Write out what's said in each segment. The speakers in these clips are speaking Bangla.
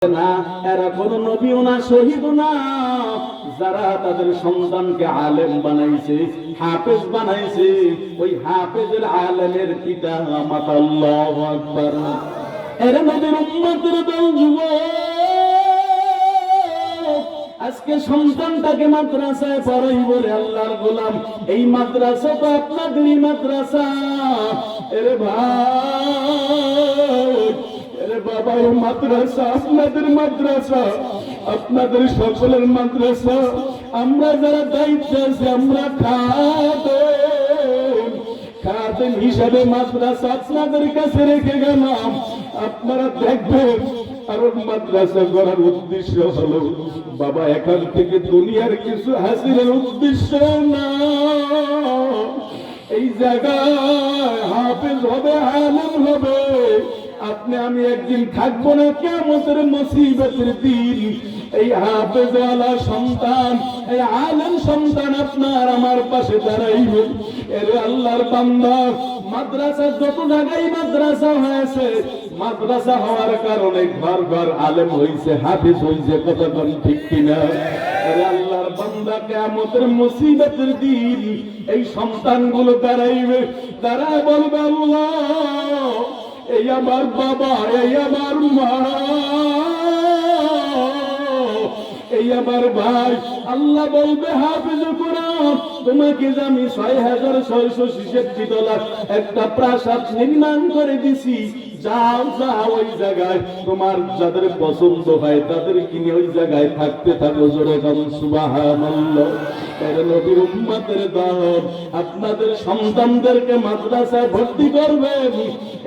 না, এরা কোন নবীও না, শহীদও না। যারা তাদের সন্তানকে আলেম বানাইছে, হাফেজ বানাইছে, ওই হাফেজের আলেমের পিতা মাতা। আল্লাহু আকবার। এরা নবীর উম্মতের দল। যুবক, আজকে সন্তানটাকে মাদ্রাসায় পড়াই বলে আল্লাহর গোলাম। এই মাদ্রাসা তো আপনাদেরই মাদ্রাসা। এরে ভাই, বাবা, এই মাদ্রাসা আপনাদের মাদ্রাসা, আপনাদের সকলের মাদ্রাসা। আমরা যারা দায়িত্ব আছে, আমরা খাদেম হিসাবে মাদ্রাসা আপনাদের কাছে রেখে গেলাম। আপনারা দেখবেন। আর মাদ্রাসা করার উদ্দেশ্য হলো বাবা, এখান থেকে দুনিয়ার কিছু হাসিলের উদ্দেশ্য না। এই জায়গায় হাফেজ হবে, আলেম হবে। আপনি আমি একদিন থাকবো না, কিয়ামতের মুসিবতের দিন এই হাফেজওয়ালা সন্তান, এই আলেম সন্তান আপনার আমার পাশে দাঁড়াইবে। এর আল্লাহর বান্দা, মাদ্রাসা যত জায়গায় মাদ্রাসা হয়েছে, মাদ্রাসা হওয়ার কারণে ঘর ঘর আলেম হইছে, হাফেজ হইছে। কতক্ষণ ঠিক কিনা? আল্লাহর বান্দা, কিয়ামতের মুসিবতের দিন এই সন্তানগুলো দাঁড়াইবে, দাঁড়ায় বলবে, আল্লাহ, এই আমার বাবা, এই আমার মা, এই আমার ভাই। আল্লাহ বলবে, হাফেজ কোরআন, তোমাকে যে আমি ৬,৬৬৬ তলার একটা প্রাসাদ নির্মাণ করে দিছি, যাও যাও ওই জায়গায় তোমার যাদের পছন্দ হয় তাদের কিনে ওই জায়গায় থাকতে থাকো। জোরে বলুন সুবহানাল্লাহ। নবীর উম্মতের দল, আপনাদের সন্তানদেরকে মাদ্রাসায় ভর্তি করবেন।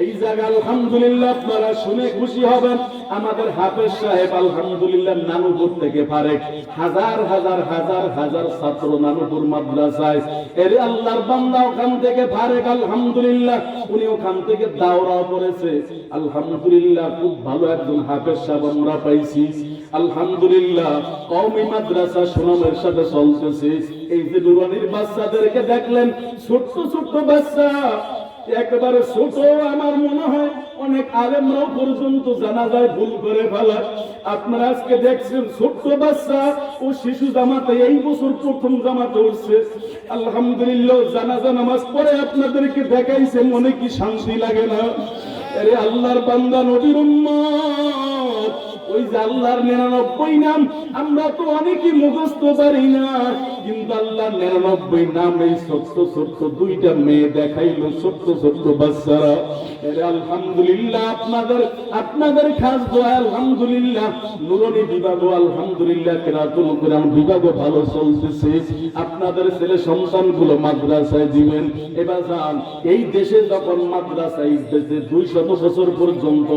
এই জায়গা আলহামদুলিল্লাহ আপনারা শুনে খুশি হবেন। আমাদের হাফেজ সাহেব আলহামদুলিল্লাহ নানুপুর থেকে ফারেক, হাজার হাজার হাজার হাজার ছাত্র নানুপুর মাদ্রাসায়। এর আল্লাহর বান্দা ওখান থেকে ফারেক, আলহামদুলিল্লাহ। উনি ওখান থেকে দাওরাও করেছে, আলহামদুলিল্লাহ। খুব ভালো একজন হাফেজ সাহেব আমরা পাইছি, আলহামদুলিল্লাহ। কওমি মাদ্রাসা সুনামের সাথে চলতেছে। এই যে নুরানির বাচ্চাদেরকে দেখলেন, ছোট্ট ছোট্ট বাচ্চা, একেবারে ছোট। আমার মনে হয় অনেক আলেমরাও পর্যন্ত জানাজায় ভুল করে ফেলায়। আপনারা আজকে দেখছেন ছোট্ট বাচ্চা ও শিশু জামাতে এই বছর প্রথম জামাতে উঠছে, আলহামদুলিল্লাহ। জানাজা নামাজ পড়ে আপনাদেরকে দেখাইছে, মনে কি শান্তি লাগে না? আরে আল্লাহর বান্দা, নবীর উম্মত, ওই যে আল্লাহর ৯৯ নাম আমরা তো অনেকেই মুখস্থ পারি না, কিন্তু আল্লাহর ৯৯ নাম এই ছোট্ট ছোট্ট দুইটা মেয়ে দেখাইলো, ছোট্ট ছোট্ট বাচ্চারা। আলহামদুলিল্লাহ, আপনাদের খাস দোয়া, আলহামদুলিল্লাহ। নুরানি বিভাগ আলহামদুলিল্লাহ, কিরাতুল কুরআন বিভাগ ভালো চলতেছে। আপনাদের ছেলে সন্তানগুলো মাদ্রাসায় দিবেন। এবার যান, এই দেশে যখন মাদ্রাসায় ২০০ বছর পর্যন্ত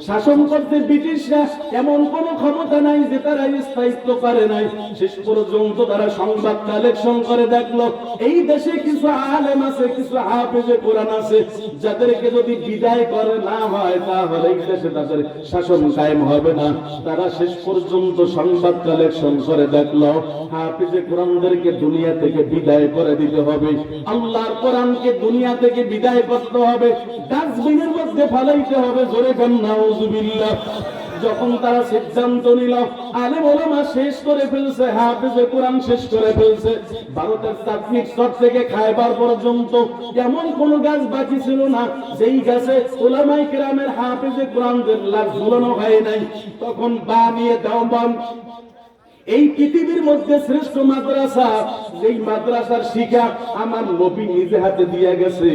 শাসন করতে ব্রিটিশরা, এমন কোন ক্ষমতা নাই যে তারা স্থায়িত্ব করে নাই। শেষ পর্যন্ত তারা সংবাদ কালেকশন করে দেখলো, এই দেশে কিছু আলেম আছে, কিছু হাফেজে কোরআন আছে, যাদেরকে যদি বিদায় করে না হয় তাহলে এই দেশে তাদের শাসন কায়েম হবে না। তারা শেষ পর্যন্ত সংবাদ কালেকশন করে দেখলো, হাফেজে কোরআনদেরকে দুনিয়া থেকে বিদায় করে দিতে হবে, আল্লাহর কোরআনকে দুনিয়া থেকে বিদায় করতে হবে, ডাস্টবিনের মধ্যে ফেলাইতে হবে। জোরে বলেন নাউযুবিল্লাহ। যখন তারা সিদ্ধান্ত নিল, আলেম ওলামা শেষ করে ফেলছে, হাফেজে কোরআন শেষ করে ফেলছে, ভারতের চাটনিক স্তর থেকে খায়বার পর্যন্ত এমন কোন গাছ বাকি ছিল না যেই গাছে ওলামায়ে কেরামের হাফেজে কোরআনদের লাশ ঝুলানো হয় নাই। তখন বানিয়ে দেওবন্দ, এই পৃথিবীর মধ্যে শ্রেষ্ঠ মাদ্রাসা, যেই মাদ্রাসার শিক্ষা আমার নবী নিজে হাতে দিয়ে গেছে।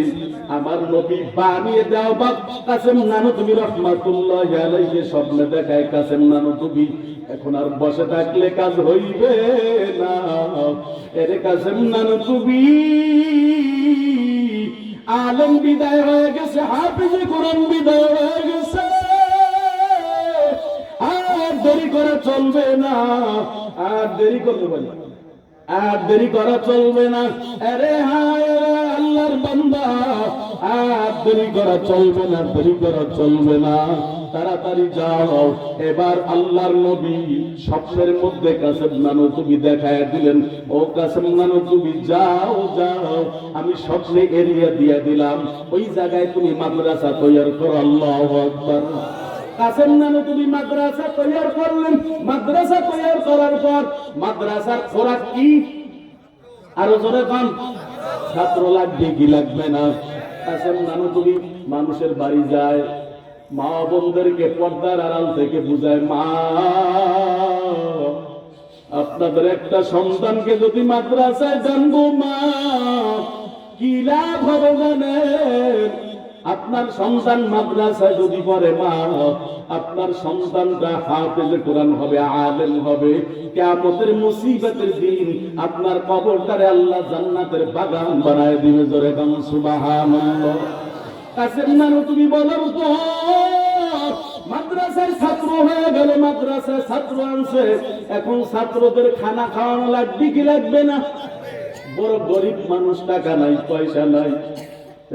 আমার নবী বানিয়ে দেওবন্দ কাসেম নানুতুবি রাহমাতুল্লাহি আলাইহি স্বপ্নে দেখায় কাসেম নানুতুবি, এখন আর বসে থাকলে কাজ হইবে না। এরে কাসেম নানুতুবি, আলেম বিদায় হয়ে গেছে, হাফেজে কোরআন বিদায় হয়ে গেছে, আর দেরি করা চলবে না, আর দেরি করতে পারি, আর দেরি করা চলবে না। আরে হায় আল্লাহর বান্দা, আর দেরি করা চলবে না, দেরি করা চলবে না, তাড়াতাড়ি যাও। এবার আল্লাহর নবী স্বপ্নের মধ্যে কাসেম নানুতুবি দেখায় দিলেন, ও কাসেম নানুতুবি, যাও যাও, আমি স্বপ্নে এরিয়া দিয়ে দিলাম, ওই জায়গায় তুমি মাদ্রাসা তৈরি করো। আল্লাহু আকবার। কাসেম নানুতুবি মাদ্রাসা তৈরি করলেন। মাদ্রাসা তৈরি করার পর মাদ্রাসার খোরাক কি? আরো জোরে কান। ছাত্র লাগবে কি লাগবে না? কাসেম নানুতুবি মানুষের বাড়ি যায়, মা বোনদেরকে পর্দার আড়াল থেকে বুঝায়, মা আপনাদের একটা সন্তানকে যদি মাদ্রাসায় জানবো মা, কি লাভ হবে জানেন? আপনার সন্তান মাদ্রাসায় যদি পড়ে মা, আপনার সন্তানটা হাফেজে কোরআন হবে, আলেম হবে। কিয়ামতের মুসিবতের দিন আপনার কবরটারে আল্লাহ জান্নাতের বাগান বানায় দিবে। জোরে কান সুবহানাল্লাহ। কাসেম নানুতুবি বলার পর মাদ্রাসার ছাত্র হয়ে গেল, মাদ্রাসায় ছাত্র আনছে। এখন ছাত্রদের খানা খাওয়ানো লাগবে কি লাগবে না? বড় গরিব মানুষ, টাকা নাই, পয়সা নাই,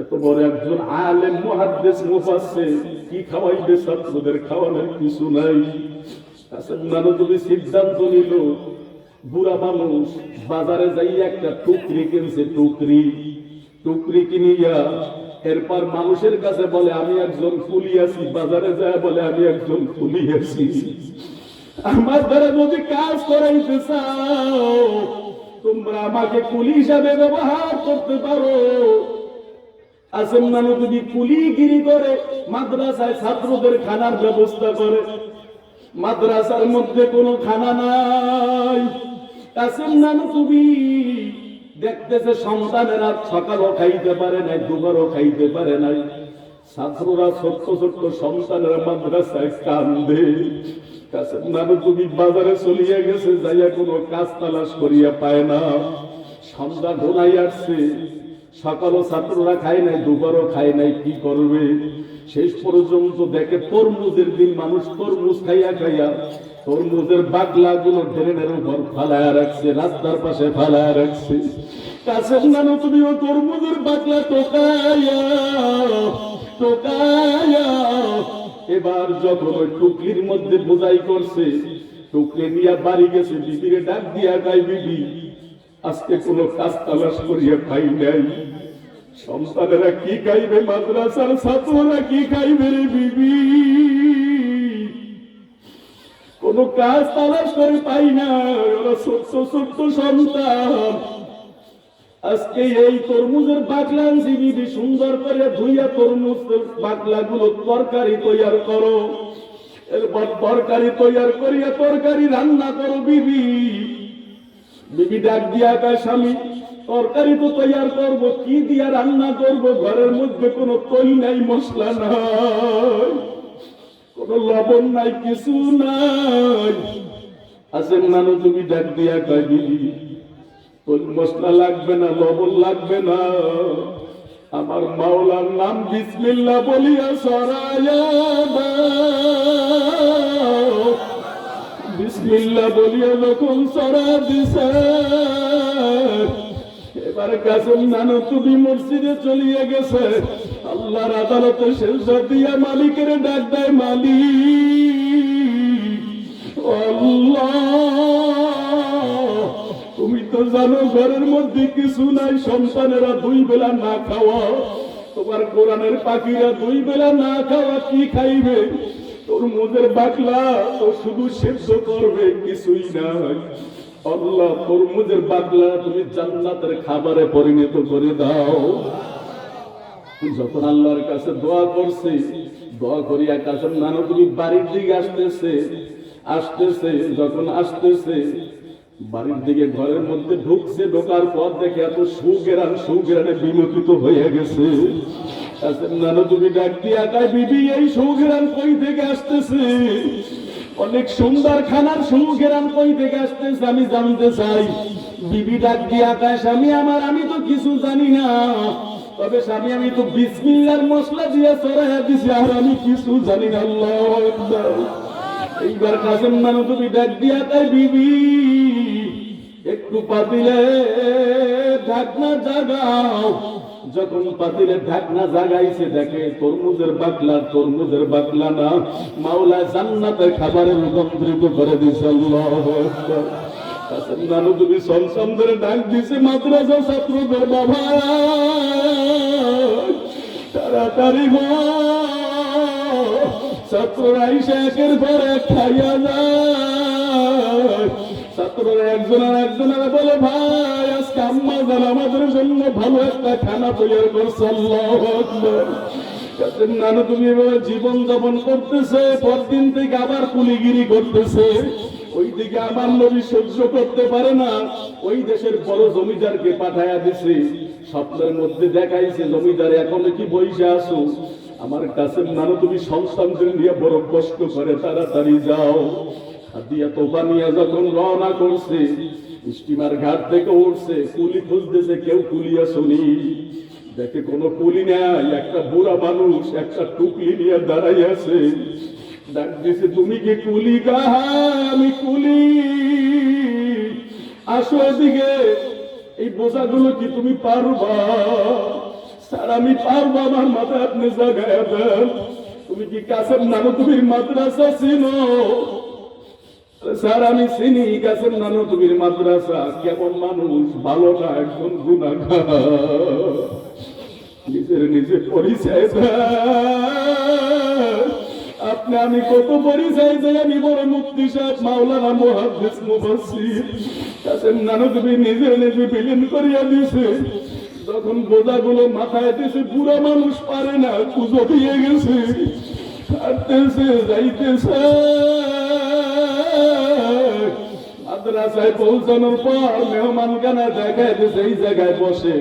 এত বড় একজন আলেম মুহাদ্দিস মুফাসসির, কি খাওয়াইবে ছাত্রদের? খাওয়ানোর কিছু নাই। কাসেম নানুতুবি সিদ্ধান্ত নিল, বুড়া মানুষ বাজারে যাই একটা টুকরি কিনছে, টুকরি কিনিয়া এরপর মানুষের কাছে বলে আমি একজন কুলি আছি। বাজারে যায় বলে আমি একজন কুলি আছি, আমার দ্বারা যদি কাজ করাইতে চাও তোমরা আমাকে কুলি হিসাবে ব্যবহার করতে পারো। কাসেম নানুতুবি কুলিগিরি করে মাদ্রাসায় ছাত্রদের খানার ব্যবস্থা করে। মাদ্রাসার মধ্যে কোনো খানা নাই। কাসেম নানুতুবি দেখতেছে সন্তানেরা সকালও খাইতে পারে নাই, দুপুরও খাইতে পারে নাই। ছাত্ররা ছোট্ট ছোট্ট সন্তানেরা মাদ্রাসায় কান্দে। কাসেম নানুতুবি বাজারে চলিয়া গেছে, যাইয়া কোনো কাজ তালাশ করিয়া পায় না। সন্ধ্যা ঘনাই আসছে, সকালও ছাত্ররা খায় নাই, দুপুরও খায় নাই, কি করবে? শেষ পর্যন্ত দেখে তরমুজের দিন, মানুষ তরমুজ খাইয়া খাইয়া তরমুজের বাগলা গুলো ড্রেনের উপর ফালায়া রাখছে, রাস্তার পাশে ফালায়া রাখছে। কাসেম নানুতুবিও তরমুজের বাগলা টোকায়া এবার যখন ওই টুকরির মধ্যে বোঝাই করছে, টুকরি নিয়ে বাড়ি গেছে, বিবিরে ডাক দিয়া গাই, বিবি আজকে কোনো কাজ তালাশ করিয়া পাই নাই, সন্তানেরা কি খাইবে, মাদ্রাসার ছাত্ররা কি খাইবে রে বিবি, কোন কাজ তালাশ করে পাই না, ওরা ছোট্ট ছোট্ট সন্তান। আজকে এই তরমুজের বাগলা আনছি বিবি, সুন্দর করে ধুইয়া তরমুজের বাগলা গুলো তরকারি তৈয়ার করো, এরপর তরকারি তৈয়ার করিয়া তরকারি রান্না করো বিবি। বিবি ডাক দিয়া কয়, স্বামী তরকারি তো তৈয়ার করবো, কি দিয়া রান্না করবো? ঘরের মধ্যে কোনো তৈল নাই, মশলা নাই, কোনো লবণ নাই, কিছু নাই। কাসেম নানুতুবি ডাক দিয়া কয়, বিবি তৈল মশলা লাগবে না, লবণ লাগবে না, আমার মাওলার নাম বিসমিল্লাহ বলিয়া সরায়া দাও। বিসমিল্লাহ বলিয়া যখন সরা দিছে, এবার কাসেম নানুতুবি মসজিদে চলিয়ে গেছে। আল্লাহর আদালতে সেজদা দিয়া মালিকের ডাক দেয়, মালিক আল্লাহ তুমি তো জানো ঘরের মধ্যে কিছু নাই, সন্তানেরা 2 বেলা না খাওয়া, তোমার কোরআনের পাখিরা 2 বেলা না খাওয়া, কি খাইবে? তরমুজের বাগলা তো শুধু সেদ্ধ করবে, কিছুই নাই। আল্লাহ তরমুজের বাগলা তুমি জান্নাতের খাবারে পরিণত করে দাও। যখন আল্লাহর কাছে দোয়া করছে, দোয়া করিয়া কাসেম নানুতুবি বাড়ির দিকে আসতেছে, যখন আসতেছে বাড়ির দিকে ঘরের মধ্যে ঢুকছে, ঢোকার পর দেখে এত সুগেরানে বিমোচিত হয়ে গেছে। কাসেম নানুতুবি ডাক দিয়া কয়, বিবি এই সুগেরান কই থেকে আসতেছে? অনেক সুন্দর খানার সুগেরান কই থেকে আসতেছে আমি জানতে চাই। বিবি ডাক দিয়া কয়, স্বামী আমার, আমি তো কিছু জানি না, তবে স্বামী আমি তো বিসমিল্লাহর মশলা দিয়ে চড়াইয়া দিছি, আর আমি কিছু জানি না। আল্লাহু আকবার। এইবার কাসেম নানুতুবি ডাক দিয়া কয়, বিবি একটু পাতিলে ঢাকনা জাগাও। যখন পাতিলে ঢাকনা জাগাইছে, দেখে তরমুজের বাগলা না, মাওলা জান্নাতের খাবারে রূপান্তরিত করে দিয়েছে। আল্লাহু আকবার। কাসেম নানুতুবি সমসম ধরে ডাক দিছে মাদ্রাসা ছাত্রদের, বাবা তাড়াতাড়ি ছাত্ররা এসে একের পর এক খাইয়া যায়। ছাত্ররা একজন আর একজনের বলে, ভাই আজকে আম্মা জান আমাদের জন্য ভালো একটা খানা তৈরি করছে। আল্লাহু আকবার। কাসেম নানু তুমি এভাবে জীবন যাপন করতেছে, পরদিন থেকে আবার কুলিগিরি করতেছে। ওই দিকে আমার নবী সহ্য করতে পারে না, ওই দেশের বড় জমিদারকে পাঠাইয়া দিছে। স্বপ্নের মধ্যে দেখাইছে, জমিদার এখনো কি বইসা আসো, আমার কাসেম নানু তুমি সন্তানদের নিয়ে বড় কষ্ট করে, তাড়াতাড়ি যাও। হাতিয়া তোফা নিয়ে যখন রওনা করছে, স্টিমার ঘাট থেকে উঠছে, কুলি খুঁজতেছে, কেউ কুলি আসুনি। দেখে কোনো কুলি নাই, একটা বুড়া মানুষ একটা টুকলি নিয়ে দাঁড়াই আছে। ডাক দিছে, তুমি কি কুলি? কাহা আমি কুলি, আসো এদিকে, এই বোঝাগুলো কি তুমি পারবা? স্যার আমি পারবো, আমার মাথায় আপনি জাগায় দেন। তুমি কি কাসেম নানু তুমির মাদ্রাসা চিনো? স্যার আমি চিনি কাসেম নানু তুমির মাদ্রাসা। কেমন মানুষ? ভালো না, একজন গুনাহগার। নিজের নিজে পরিচয় দেন। আপনি আমি কত পরিচয় দেয়, আমি বড় মুফতি সাহেব, মাওলানা, মুহাদ্দিস, মুফাসসির। কাসেম নানু তুমি নিজে নিজে বিলীন করিয়া দিছে। যখন বোঝাগুলো মাথায় দিছে, বুড়া মানুষ পারে না, পুজো দিয়ে গেছে, কাটতেছে, যাইতেছে। মাদ্রাসায় পৌঁছানোর পর মেহমানখানা দেখায় দিছে, এই জায়গায় বসে।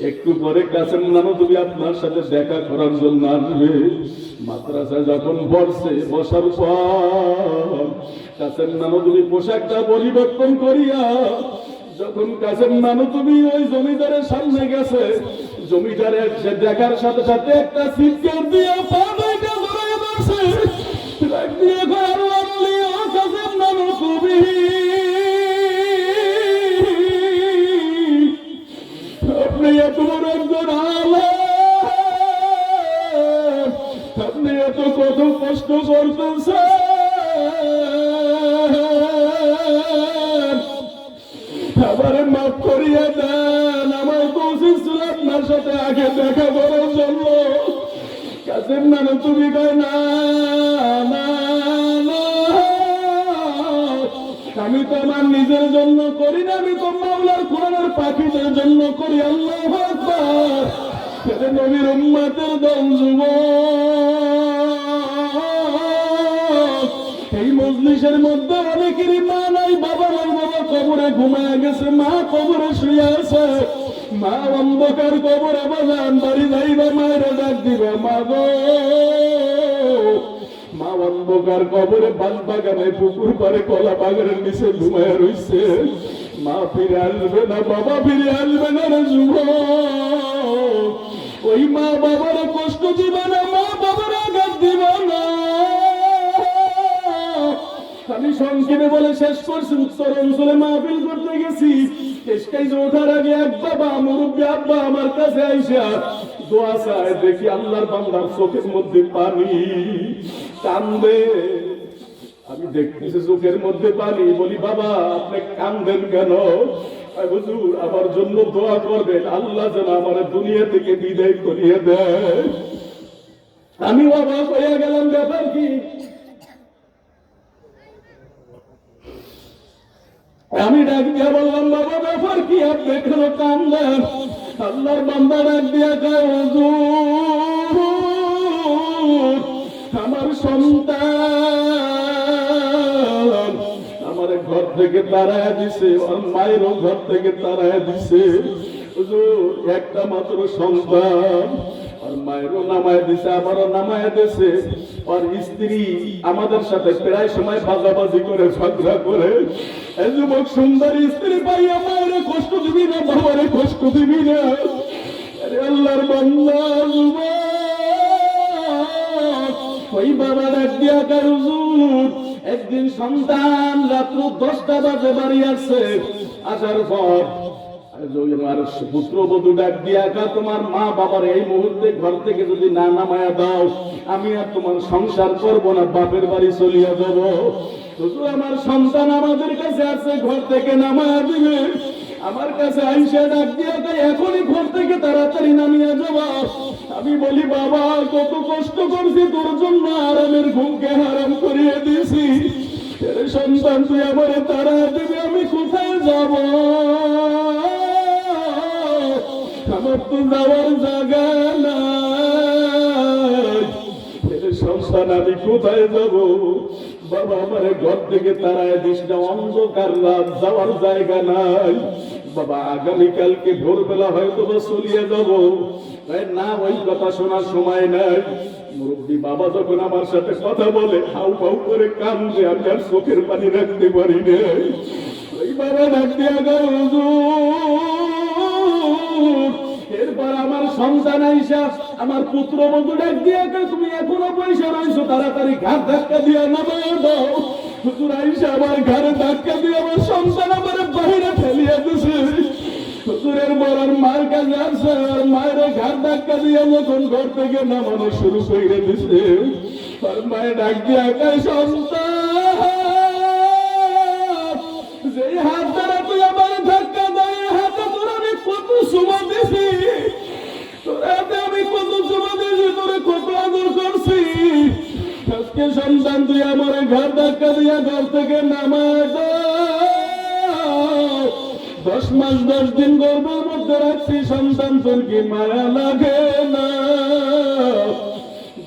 একটু পরে কাসেম নানু তুমি আপনার সাথে দেখা করার জন্য আসবে। মাদ্রাসায় যখন বসছে, বসার পর কাসেম নানু তুমি পোশাকটা পরিবর্তন করিয়া যখন কাসেম নানু তুমি ওই জমিদারের সামনে গেছে, জমিদারের দেখার সাথে সাথে একটা সিটকেট দিয়ে পা দুইটা ধরে বসে রাখ দিয়ে ঘর আনলি। ও কাসেম নানু তুমি, আপনি এত বড় একজন আলেম, আপনি এত কত কষ্ট করতেছেন, আমারে মাফ করিয়া দেন। আমার তো উচিত ছিল আপনার সাথে আগে দেখা করার জন্য। কাসেম নানু তুমি কয়, না না না, আমি তো আমার নিজের জন্য করি না, আমি তো মাওলার কোরআনের পাখিদের জন্য করি। আল্লাহু আকবার। সেটা নবীর উম্মতের দল যুবক। এই মজলিসের মধ্যে অনেকেরই মা নাই, বাবা নাই, বাবা কবরে ঘুমায় গেছে, মা কবরে শুয়ে আছে, মা অন্ধকার কবরে বাজান বাড়ি যাইবা, মায়ের ডাক দিবে, মা গো। মা অন্ধকার কবরে, বাল বাগানে, পুকুর পারে, কলা বাগানের নিচে ঘুমায় রইছে। মা ফিরে আসবে না, বাবা ফিরে আসবে না রে যুবক। ওই মা বাবারে কষ্ট দিবে না, মা বাবার আঘাত দিবে না। আমি সংক্ষেপে বলে শেষ করছি। উত্তর অঞ্চলে মাহফিল করতে গেছি, স্টেজে ওঠার আগে এক বাবা মুরব্বী আব্বা আমার কাছে আইসা দোয়া চায়। দেখি আল্লাহর বান্দার চোখের মধ্যে পানি, কান্দে। আমি দেখতেছি চোখের মধ্যে পানি। বলি, বাবা আপনি কান্দেন কেন? হুজুর আমার জন্য দোয়া করবেন, আল্লাহ যেন আমার দুনিয়া থেকে বিদায় করিয়ে দেয়। আমি অবাক হয়ে গেলাম, ব্যাপার কি? আমি ডাক দিয়া বললাম, বাবা ব্যাপার কি? আপনি কেন কান্দেন? আল্লাহর বান্দা ডাক দিয়া কয়, হুজুর আমার সন্তান আমার ঘর থেকে তাড়ায় দিছে, আর মায়েরও ঘর থেকে তাড়ায় দিছে। হুজুর একটা মাত্র সন্তান, আর মায়েরও নামায় দিছে, আমারও নামায় দিছে। আর স্ত্রী আমাদের সাথে প্রায় সময় বাজাবাজি করে, ঝগড়া করে। এই যুবক সুন্দরী স্ত্রী পাইয়া মায়ের কষ্ট দিবি না, বাবারে কষ্ট দিবি না। আরে আল্লাহর বান্দা যুবক, ওই বাবা ডাক দিয়া কয়, হুজুর একদিন সন্তান রাত্র 10টা বাজে বাড়ি আসছে, আসার পর আমার পুত্রবধূ ডাক দিয়া কয়, তোমার মা বাবার এই মুহূর্তে ঘর থেকে যদি না নামায়া দাও, আমি আর তোমার সংসার করবো না, বাপের বাড়ি চলিয়া যাব। হুজুর আমার সন্তান আমাদের কাছে আছে, ঘর থেকে নামায়া দিবে। আমার কাছে আইসা ডাক দিয়া কয়, এখনই ঘর থেকে তাড়াতাড়ি নামিয়া যাব। আমি বলি বাবা কত কষ্ট করছি তোর জন্য, আরামের ঘুমকে হারাম করিয়ে দিয়েছি, সন্তান তুই আমার তারা দিবি, আমি কোথায় যাব? আমার তো যাওয়ার জায়গা নাই, সন্তান আমি কোথায় যাব? বাবা আমার ঘর থেকে তারায় দিস না, অন্ধকার রাত, যাওয়ার জায়গা নাই। বাবা আগামীকালকে ভোরবেলা হয়তো বা চলিয়ে যাব। না, ওই কথা শোনার সময় নাই। মুরব্বী বাবা যখন আমার সাথে কথা বলে হাউ হাউ করে কান্দে, আমি আর চোখের পানি রাখতে পারি না। ওই বাবা ডাক দিয়া গো হুজুর, এরপর আমার সন্তান আইসা আমার পুত্র বধূ ডাক দিয়া কে তুমি এখনো পয়সা রয়েছো, তাড়াতাড়ি ঘাট ধাক্কা দিয়ে নামায় দাও। হুজুর আইসা আমার ঘরে ধাক্কা দিয়ে আমার সন্তান আমার বাইরে ফেলিয়ে দিছে। হুজুরের বড়ার মার কাছে আসছে, আর মায়ের ঘাট ধাক্কা দিয়ে যখন ঘর থেকে নামানো শুরু করে দিছে, আর মায়ের ডাক দিয়া কে সন্তান, যে হাত দ্বারা তুই আমার ধাক্কা দেয়, হাতে তোর আমি কত সুমা দিছি, তোর হাতে আমি কত সুমা দিছি, তোরে কত আদর করছি। আজকে সন্তান তুই আমার ঘর ধাক্কা দিয়া ঘর থেকে নামায় দাও। 10 মাস 10 দিন গর্ভের মধ্যে রাখছি সন্তান, তোর কি মায়া লাগে না?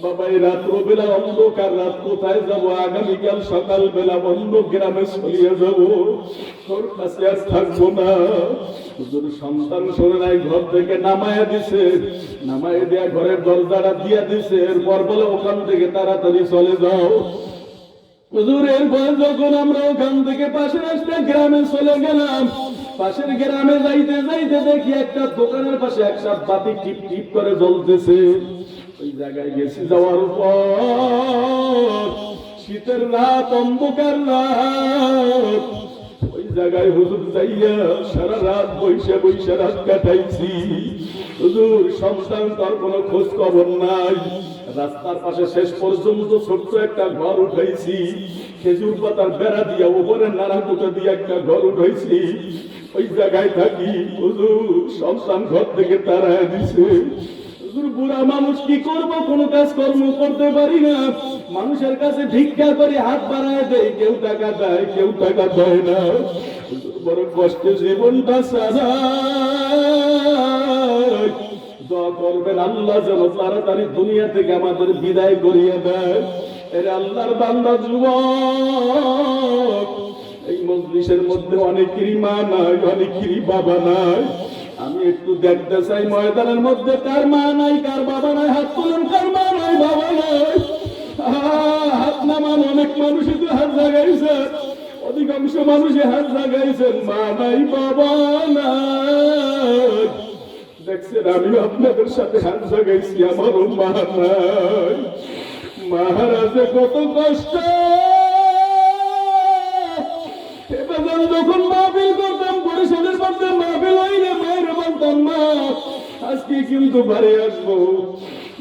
বাবাই রাত্র বেলা অন্ধকার রাত, কোথায় যাব? আগামীকাল সকাল বেলা বন্ধ গ্রামে চলিয়ে যাব, তোর কাছে আর থাকবো না। হুজুর সন্তান শোনে নাই, ঘর থেকে নামায়া দিছে, নামায় দিয়া ঘরের দরজাটা দিয়া দিছে, এরপর বলে ওখান থেকে তাড়াতাড়ি চলে যাও। হুজুর এরপর যখন আমরা ওখান থেকে পাশের একটা গ্রামে চলে গেলাম, পাশের গ্রামে যাইতে যাইতে দেখি একটা দোকানের পাশে একটা বাতি টিপ টিপ করে জ্বলতেছে। ওই জায়গায় গেছি, যাওয়ার পর শীতের রাত, অন্ধকার রাত, ওই জায়গায় হুজুর যাইয়া সারা রাত বৈশা বৈশা রাত কাটাইছি। হুজুর সন্তান তার কোনো খোঁজ খবর নাই। রাস্তার পাশে শেষ পর্যন্ত ছোট্ট একটা ঘর উঠাইছি, খেজুর পাতার বেড়া দিয়া উপরে নাড়াকুটা দিয়ে একটা ঘর উঠাইছি, ওই জায়গায় থাকি। হুজুর সন্তান ঘর থেকে তাড়ায় দিছে। বুড়া মানুষ কি করবো, কোনো কাজ কর্ম করতে পারি না, মানুষের কাছে ভিক্ষা করে হাত বাড়ায় দেয়, কেউ টাকা দেয় কেউ টাকা দেয় না। বড় কষ্টে জীবনটা সারা। দোয়া করবেন আল্লাহ যেন তাড়াতাড়ি দুনিয়া থেকে আমাদের বিদায় করিয়ে দেয়। এর আল্লাহর বান্দা যুবক, এই মজলিসের মধ্যে অনেকেরই মা নাই, অনেকেরই বাবা নাই। আমি একটু দেখতে চাই ময়দানের মধ্যে কার মা নাই কার বাবা নাই, হাত তুলুন কার মা নাই বাবা নাই। হাত নামান, অনেক মানুষই তো হাত জাগাইছে, অধিকাংশ মানুষই হাত জাগাইছেন, মা নাই বাবা নাই। দেখছেন আমিও আপনাদের সাথে হাত জাগাইছি, আমারও মা নাই। মহারাজে কত কষ্ট। যখন মাহফিল করতাম পরিষদের মধ্যে মাহফিল হইলে মায়ের বলতাম মা আজকে কিন্তু বাড়ি আসবো,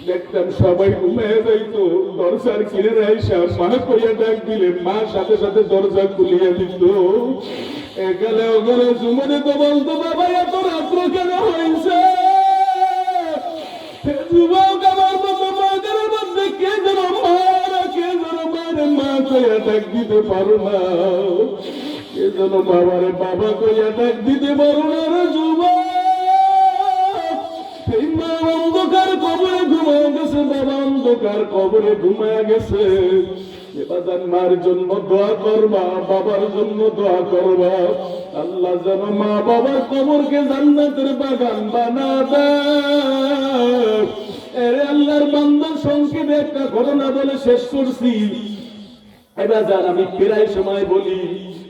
দেখতাম সবাই ঘুমিয়ে যাইতো, দরজার কিনে আইসা মা কইয়া ডাক দিলে মা সাথে সাথে দরজা খুলিয়ে দিত। এখানে ওখানে জুমনে তো বলতো বাবা এত রাত্র কেন হয়েছে? যুবক আমার মতো মায়ের মধ্যে কে যেন মারা, কে যেন মারে মা কইয়া ডাক দিতে পারো না, কে যেন বাবারে বাবা কইয়া ডাক দিতে পারো না রে যুবক। এই মা অন্ধকার কবরে ঘুমায় গেছে, বাবা অন্ধকার কবরে ঘুমায় গেছে। এবার মার জন্য দোয়া করবা, বাবার জন্য দোয়া করবা, আল্লাহ যেন মা বাবার কবরকে জান্নাতের বাগান বানা দেয়। এরে আল্লাহর বান্দা সংক্ষেপে একটা ঘটনা বলে শেষ করছি। এবার যার আমি প্রায় সময় বলি,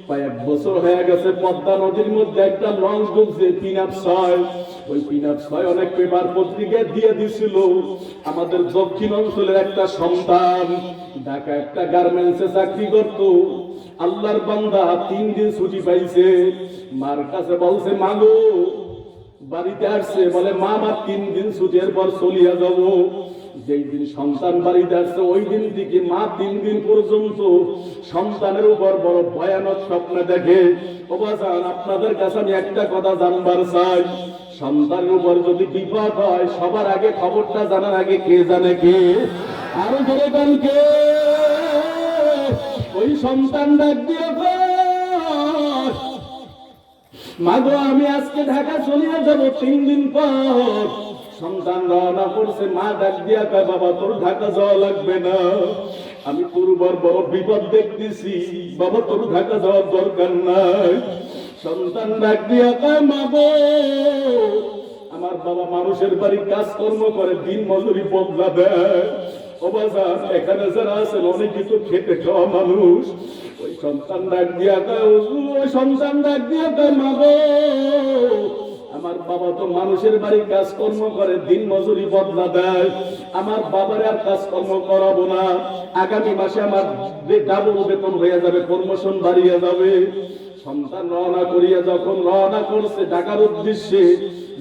কয়েক বছর হয়ে গেছে পদ্মা নদীর মধ্যে একটা লঞ্চ ডুবছে, পিনাপ 6। ওই পিনাপ 6 অনেক পেপার পত্রিকায় দিয়ে দিছিল। আমাদের দক্ষিণ অঞ্চলের একটা সন্তান ঢাকা একটা গার্মেন্টসে চাকরি করত। আল্লাহর বান্দা 3 দিন ছুটি পাইছে, মার কাছে বলছে মাগো বাড়িতে আসছে, বলে মা আমার 3 দিন ছুটির পর চলিয়া যাব। যেই দিন সন্তান বাড়িতে আসছে ওই দিন থেকে মা 3 দিন পর্যন্ত সন্তানের উপর বড় ভয়ানক স্বপ্ন দেখে। ও বাজান আপনাদের কাছে আমি একটা কথা জানবার চাই, সন্তানের উপর যদি বিপদ হয় সবার আগে খবরটা জানার আগে কে জানে? কে? আরো ধরে গান কে? ওই সন্তান ডাক দিয়ে মাগো আমি আজকে ঢাকা চলে যাব 3 দিন পর। সন্তান রওনা করছে, মা ডাক দিয়া কয় বাবা তোর ঢাকা যাওয়া লাগবে না, আমি তোর বড় বিপদ দেখতেছি, বাবা তোর ঢাকা যাওয়ার দরকার নাই। সন্তান ডাক দিয়া কয় মাগো আমার বাবা মানুষের বাড়ি কাজকর্ম করে, দিন মজুরি বদলা দেয়। ও বাজার এখানে যারা আছেন অনেকে তো খেতে খাওয়া মানুষ। ওই সন্তান ডাক দিয়া কয় ওই সন্তান ডাক দিয়া কয় মাগো আমার বাবা তো মানুষের বাড়ি কাজকর্ম করে, দিন মজুরি বদলা দেয়, আমার বাবার আর কাজকর্ম করাবো না, আগামী মাসে আমার ডাবল বেতন হয়ে যাবে, প্রমোশন বাড়িয়ে যাবে। সন্তান রওনা করিয়া যখন রওনা করছে ঢাকার উদ্দেশ্যে,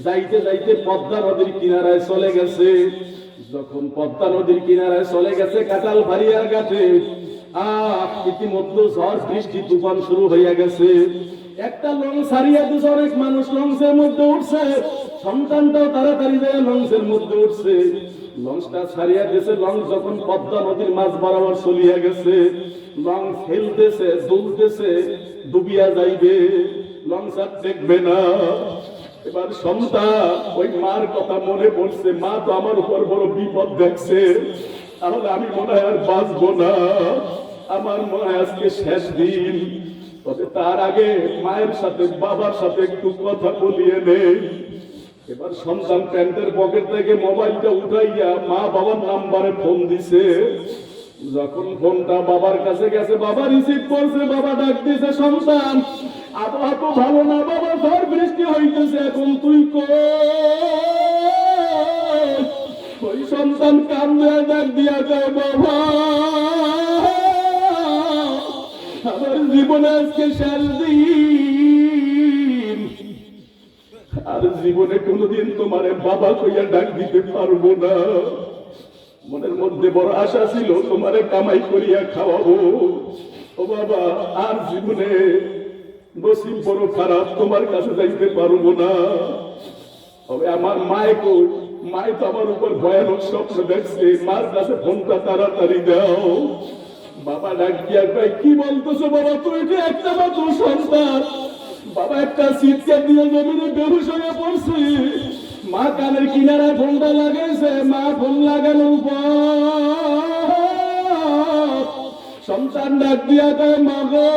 যাইতে যাইতে পদ্মা নদীর কিনারায় চলে গেছে। যখন পদ্মা নদীর কিনারায় চলে গেছে কাঁঠাল ভারিয়ার ঘাটে, ইতিমধ্যে ঝড় বৃষ্টি তুফান শুরু হইয়া গেছে। একটা লঞ্চ হারিয়ে দিছে, অনেক মানুষ লঞ্চের মধ্যে উঠছে, সন্তানটাও তাড়াতাড়ি যায় লঞ্চের মধ্যে উঠছে। লঞ্চটা ছাড়িয়া দিয়েছে, লঞ্চ যখন পদ্মা নদীর মাঝ বরাবর চলিয়া গেছে, লঞ্চ খেলতেছে দুলতেছে, ডুবিয়া যাইবে, লঞ্চ আর দেখবে না। এবার সন্তান ওই মার কথা মনে পড়ছে, মা তো আমার উপর বড় বিপদ দেখছে, তাহলে আমি মনে হয় আর বাঁচবো না, আমার মনে হয় আজকে শেষ দিন। তবে তার আগে মায়ের সাথে বাবার সাথে একটু কথা বলিয়ে নেই। এবার সন্তান প্যান্টের পকেট থেকে মোবাইলটা উঠাইয়া মা বাবার নাম্বারে ফোন দিছে। যখন ফোনটা বাবার কাছে গেছে, বাবা রিসিভ করছে, বাবা ডাক দিছে সন্তান আবহাওয়া তো ভালো না বাবা, ঝড় বৃষ্টি হইতেছে, এখন তুই ওই সন্তান কান্দে ডাক দিয়া যায় বাবা আমার জীবনে আজকে শেষ দিন, আর জীবনে কোনোদিন তোমারে বাবা কইয়া ডাক দিতে পারবো না। মনের মধ্যে বড় আশা ছিল তোমারে কামাই করিয়া খাওয়াবো, ও বাবা আর জীবনে নসিব বড় খারাপ, তোমার কাছে যাইতে পারবো না। তবে আমার মায় কই, মায় তো আমার উপর ভয়ানক স্বপ্ন দেখছে, মার কাছে ফোনটা তাড়াতাড়ি দাও। বাবা ডাক দিয়া কয় কি বলতেছো বাবা, তুই যে একটা মাত্র সন্তান। বাবা একটা চিৎকার দিয়ে জমিনে বেহুশ হয়ে পড়ছে, মা কানের কিনারায় ফোনটা লাগাইছে, মা ফোন লাগানোর পর সন্তান ডাক দিয়া কয় মা গো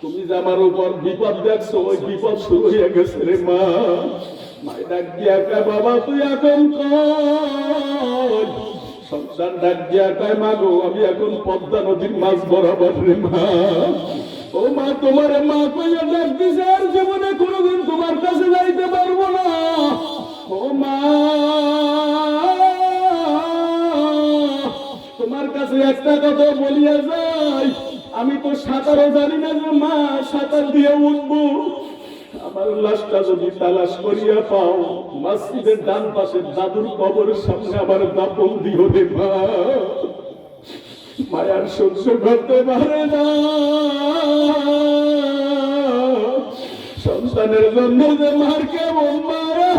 তুমি যে আমার উপর বিপদ দেখছো, ওই বিপদ শুরু হয়ে গেছে রে মা। মায় ডাক দিয়া কয় বাবা তুই এখন কই? সন্তান ডাক দিয়া কয় মা গো আমি এখন পদ্মা নদীর মাঝ বরাবর রে মা। ও মা তোমার মা কইয়া ডাক দিছে, আর জীবনে কোনোদিন তোমার কাছে যাইতে পারবো না। ও মা তোমার কাছে একটা কথা বলিয়া যাই, আমি তো সাঁতারও জানি না যে মা সাঁতার দিয়ে উঠবো। আমার লাশটা যদি তালাশ করিয়া পাও, মসজিদের ডান পাশে দাদুর কবরের সামনে আমার দাপন দিও রে মা। মায়ার সহ্য করতে পারে না, সন্তানের জন্য যে মার কেমন মারা।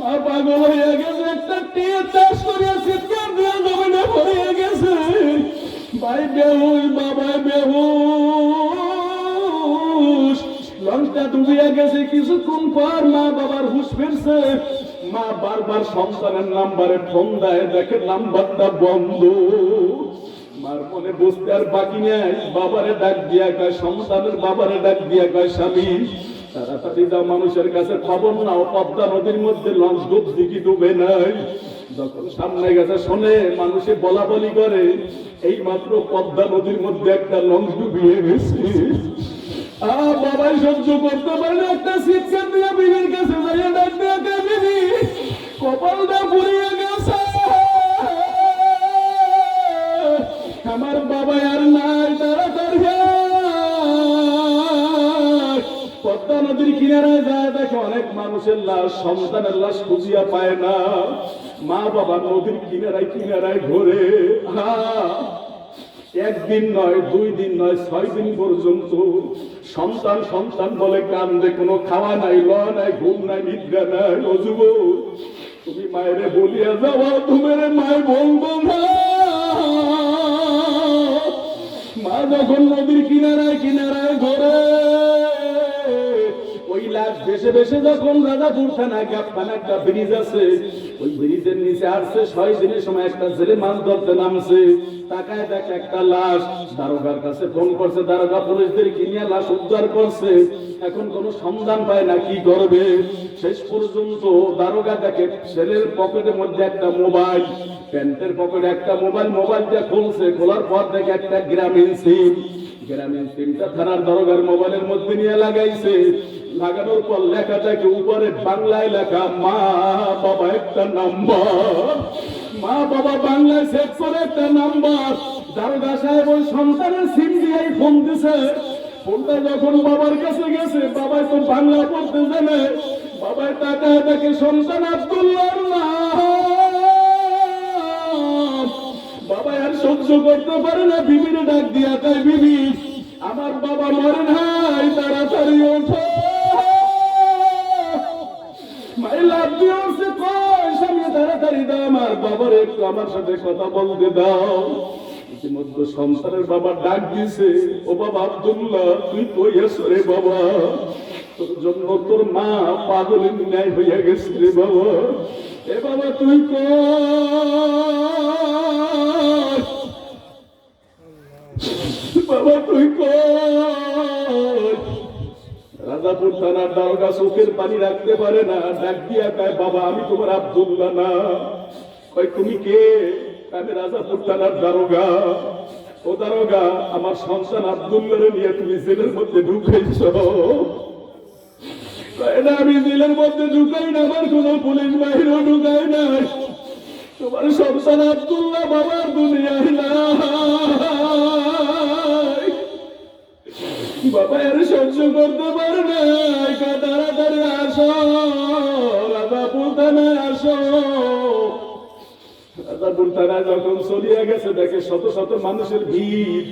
মা পাগল হয়ে গেছে, একটা টিয়া চাষ করিয়া চিৎকার দিয়ে জমিনে পড়ে গেছে। ভাই বেহুশ, বাবা বেহুশ, লঞ্চটা ডুবিয়া গেছে। কিছুক্ষণ পর মা বাবার হুঁশ ফিরছে। মা বারবার সন্তানের নাম্বারে ফোন দেয়, দেখে নাম্বারটা বন্ধ। মার মনে বুঝতে আর বাকি নেই, বাবারে ডাক দিয়া কয়, সন্তানের বাবারে ডাক দিয়া কয় স্বামী তাড়াতাড়ি যাও মানুষের কাছে খবর নাও, পদ্মা নদীর মধ্যে লঞ্চ ডুবছে কি ডুবে নাই। যখন সামনে গেছে শোনে মানুষে বলা বলি করে, এই মাত্র পদ্মা নদীর মধ্যে একটা লঞ্চ ডুবিয়ে গেছে। বাবাই সহ্য করতে পারে, একটা চিৎকার দিয়ে বিবির কাছে যাইয়া ডাক দিয়া কয় বিবি কপালটা পুড়িয়ে গেছে, আমার বাবা আর নাই, তাড়াতাড়ি পদ্মা নদীর কিনারায় যায়, দেখে অনেক মানুষের লাশ, সন্তানের লাশ খুঁজিয়া পায় না। মা বাবা নদীর কিনারায় কিনারায় ঘোরে। একদিন নয়, 2 দিন নয়, 6 দিন পর্যন্ত সন্তান সন্তান বলে কান্দে, কোনো খাওয়া নাই, লওয়া নাই, ঘুম নাই, নিদ্রা নাই। ও যুবক, তুমি মায়েরে বলিয়া যাওয়া, তোমার মায় বলবো না। মা যখন নদীর কিনারায় কিনারায় ঘরে, ওই লাশ বেশে বেশে যখন রাজাপুর থানা গাবখানা একটা ব্রিজ আছে, ওই ব্রিজের নিচে আসছে, 6 দিনের সময় একটা ছেলে মাছ ধরতে নামছে, তাকায় দেখে একটা লাশ। দারোগার কাছে ফোন করছে, দারোগা পুলিশদের কিনিয়া লাশ উদ্ধার করছে, এখন কোনো সন্ধান পায় না, কি করবে? শেষ পর্যন্ত দারোগা দেখে ছেলের পকেটের মধ্যে একটা মোবাইল, প্যান্টের পকেটে একটা মোবাইল, মোবাইল দিয়ে খুলছে, খোলার পর দেখে একটা গ্রামীণ সিম। গ্রামীণ সিমটা থানার দারোগার মোবাইলের মধ্যে নিয়ে লাগাইছে। লাগানোর পর লেখা থাকে উপরে বাংলায় লেখা, মা বাবা একটা নাম্বার। মা বাবা বাংলায় সেট করে একটা নাম্বার। দারোগা সাহেব ওই সন্তানের সিম দিয়ে ফোন দিছে। ফোনটা যখন বাবার কাছে গেছে, বাবাই তো বাংলা পড়তে জানে, বাবাই তাকায় দেখে সন্তান আব্দুল্লাহর নাম। বাবা আর সহ্য করতে পারে না, বিবিরে ডাক দিয়া কয়, বিবি আমার বাবা মরে নাই, তাড়াতাড়ি ওঠো। মাই লাভ দিয়েছে, কয় স্বামী তাড়াতাড়ি দাও, আমার বাবার একটু আমার সাথে কথা বলতে দাও। ইতিমধ্যে সন্তানের বাবা ডাক দিছে, ও বাবা আব্দুল্লাহ, তুই কই আছো রে বাবা? তোর জন্য তোর মা পাগলের ন্যায় হইয়া গেছে রে বাবা। এ বাবা তুই কই? বাবা তুই কই? রাজাপুর থানার দারোগা চোখের পানি রাখতে পারে না, ডাক দিয়া কয়, বাবা আমি তোমার আব্দুল্লাহ না। কয় তুমি কে? আমি রাজাপুর থানার দারোগা। ও দারোগা, আমার সন্তান আব্দুল্লাহরে নিয়ে তুমি জেলের মধ্যে ঢুকাইছ। না, আমি জেলের মধ্যে ঢুকাই না, আমার কোন পুলিশ বাহিনীও ঢুকাই নাই। তোমার সন্তান আব্দুল্লাহ বাবার দুনিয়ায় না। বাবা আর সহ্য করতে পারে না, তাড়াতাড়ি আসো, রাজাপুর থানায় আসো। রাজাপুর থানায় যখন চলিয়া গেছে, দেখে শত শত মানুষের ভিড়,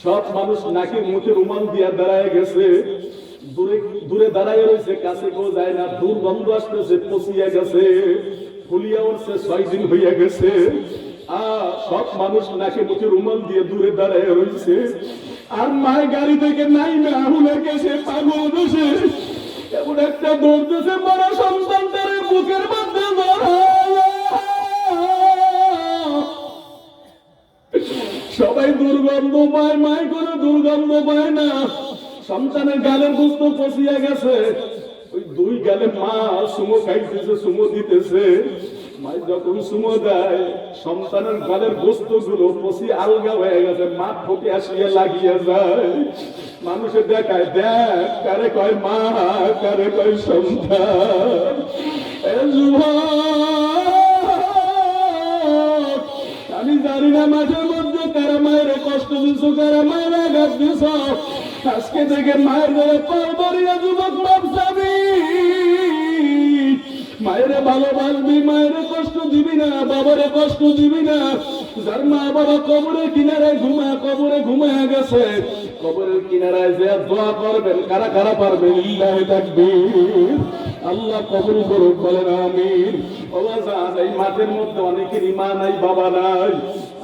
সব মানুষ নাকি মুখে রুমাল দিয়া দাঁড়ায় গেছে। দূরে দূরে দাঁড়ায় রয়েছে, কাছে কেউ যায় না, দুর্গন্ধ আসতেছে, পচিয়া গেছে, ফুলিয়া উঠছে, 6 দিন হইয়া গেছে। সব মানুষ নাকি মুখে রুমাল দিয়ে দূরে দাঁড়ায় রয়েছে। আর মায়ের গাড়ি থেকে নাই না, আহুলে গেছে, পাগল বসে এমন একটা দৌড়তেছে, বড় সন্তানটার বুকের মধ্যে সবাই দুর্গন্ধ পায়, মায় কোনো দুর্গন্ধ পায় না। সন্তানের গালের গোস্ত পচিয়া গেছে, ওই 2 গালে মা সুমো খাইতেছে, সুমো দিতেছে। মাই যখন সুমো দেয়, সন্তানের গালের গোস্ত গুলো পচি আলগা হয়ে গেছে, মা ঠোঁটে আসিয়া লাগিয়া যায়। মানুষে দেখায়, দেখ কারে কয় মা, কারে কয় সন্তান। আমি জানি না মাঝের মধ্যে কারা মায়ের কষ্ট দিছ, কারা মায়ের আঘাত দিছ। আজকে থেকে মায়ের ঘরে পার ধরিয়া যুবক ভাবছাবি, মায়েরে ভালোবাসবি, মায়ের কষ্ট দিবি না, বাবারে কষ্ট দিবি না। যার মা বাবা কবরের কিনারায় ঘুমায়, কবরে ঘুমায় গেছে, কবরের কিনারায় যে দোয়া করবেন, কারা কারা পারবেন? লিল্লাহি তাকবীর। আল্লাহ কবুল করুক, বলেন আমিন। এই মাঠের মধ্যে অনেকের মা নাই, বাবা নাই।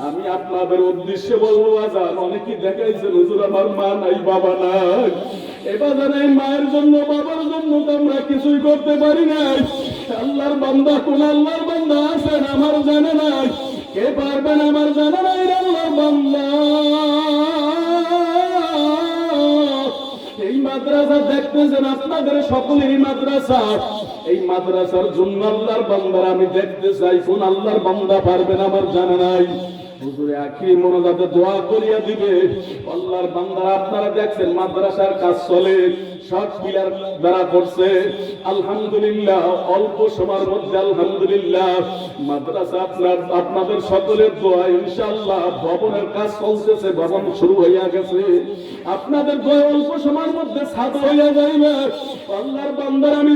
আমি আপনাদের উদ্দেশ্যে বলবো, আজান অনেকেই দেখাইছেন, হুজুর আমার মা নাই, বাবা নাই। এবার এই মায়ের জন্য, বাবার জন্য তো আমরা কিছুই করতে পারি নাই। আল্লাহর বান্দা, কোন আল্লাহর বান্দা আছেন আমার জানা নাই? কে পারবেন আমার জানা নাই? আল্লাহর বান্দা এই মাদ্রাসা দেখতেছেন, আপনাদের সকলেরই মাদ্রাসা। এই মাদ্রাসার জন্য আল্লাহর বান্দার আমি দেখতে চাই, কোন আল্লাহর বান্দা পারবেন আমার জানা নাই? হুজুরে আখিরি মোনাজাতে দোয়া করিয়া দিবে। আল্লাহর বান্দারা আপনারা দেখছেন, মাদ্রাসার কাজ চলে, সব পিলার দ্বারা করছে। আলহামদুলিল্লাহ, অল্প সময়ের মধ্যে আলহামদুলিল্লাহ মাদ্রাসা আপনাদের সকলের দোয়া ইনশাআল্লাহ ভবনের কাজ চলতেছে, ভবন শুরু হইয়া গেছে। আপনাদের দোয়া অল্প সময়ের মধ্যে ছাদ হইয়া যাইবে। আল্লাহর বান্দারা আমি